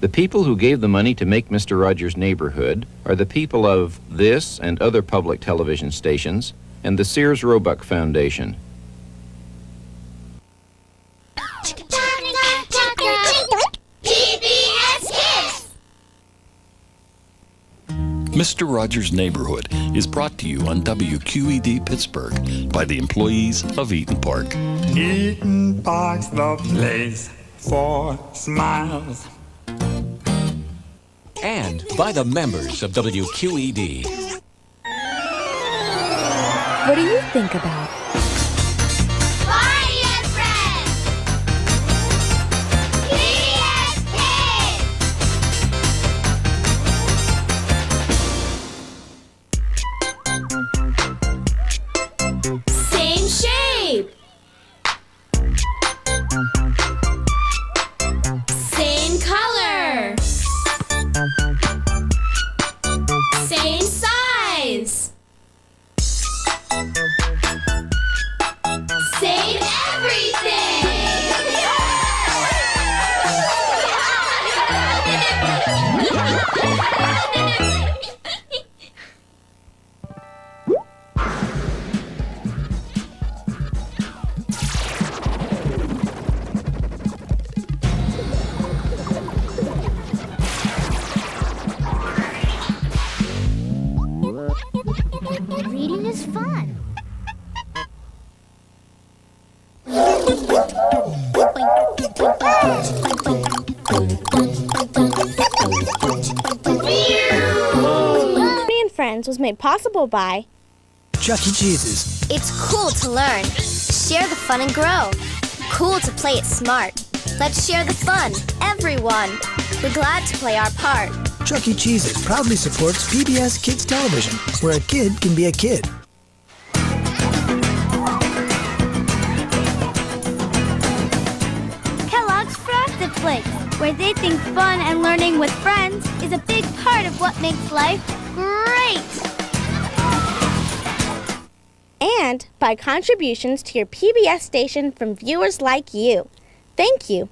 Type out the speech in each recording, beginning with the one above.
The people who gave the money to make Mr. Rogers' Neighborhood are the people of this and other public television stations and the Sears Roebuck Foundation. Mr. Rogers' Neighborhood is brought to you on WQED Pittsburgh by the employees of Eaton Park. Eaton Park's the place for smiles. And by the members of WQED. What do you think about? Barney and Friends! PBS Kids! Same shape! Same color! Same size! Same everything! Reading is fun. Barney and Friends was made possible by Chuck E. Cheese's. It's cool to learn. Share the fun and grow. Cool to play it smart. Let's share the fun, everyone. We're glad to play our part. Chuck E. Cheese's proudly supports PBS Kids Television, where a kid can be a kid. Kellogg's Frosted Flakes, where they think fun and learning with friends is a big part of what makes life great. And by contributions to your PBS station from viewers like you. Thank you.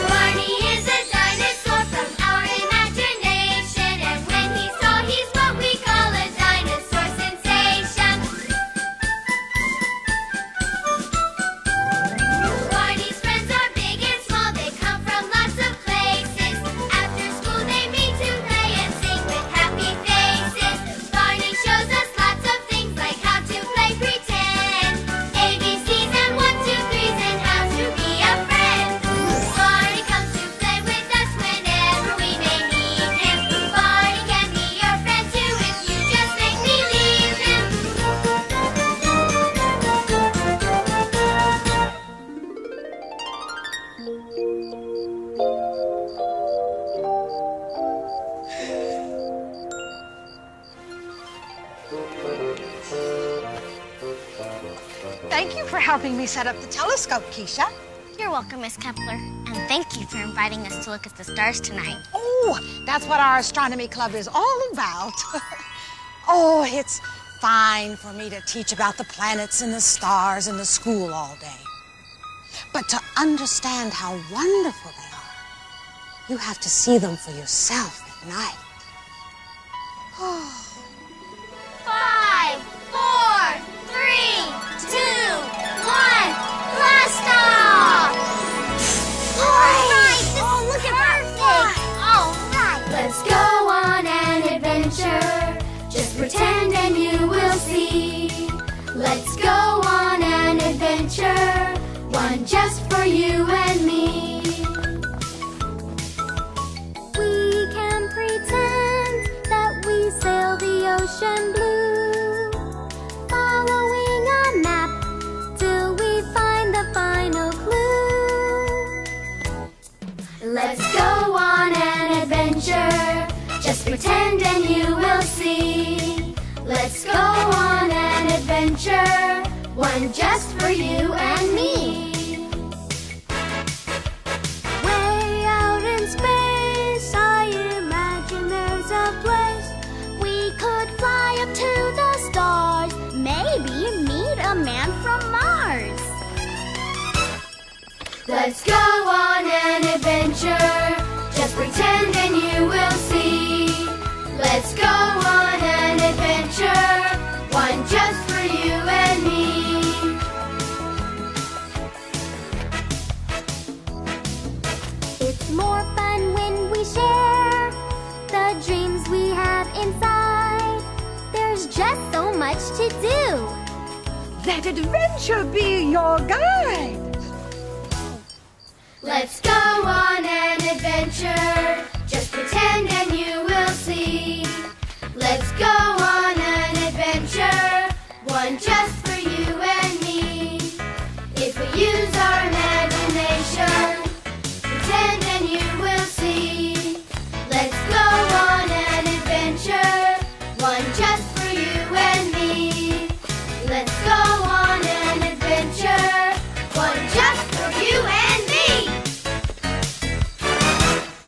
Barney is a dinosaur from our imagination, and when he's tall, he's what we call a dinosaur sensation. Barney's friends are big and small, they come from lots of places. After school they meet to play and sing with happy faces. Barney shows us lots of things like how to play pretend, ABCs and 1, 2, 3s, and how to be a friend. Barney comes to play with us whenever we may need him. Barney can be your friend too if you just make believe him. Thank you for helping me set up the telescope, Keisha. You're welcome, Miss Kepler. And thank you for inviting us to look at the stars tonight. Oh, that's what our astronomy club is all about. Oh, it's fine for me to teach about the planets and the stars in the school all day. But to understand how wonderful they are, you have to see them for yourself at night. 5, 4, 3, 2, 1, blast off! All right, look at that thing. All right. Let's go on an adventure. Just pretend and you will see. Let's go on an adventure. One just for you and me. We can pretend that we sail the ocean blue, following a map till we find the final clue. Let's go on an adventure. Just pretend and you will see. Let's go on an adventure. One just for you and me. Way out in space, I imagine there's a place we could fly up to the stars. go on an adventure, one just for you and me. It's more fun when we share the dreams we have inside. There's just so much to do. Let adventure be your guide. Let's go on an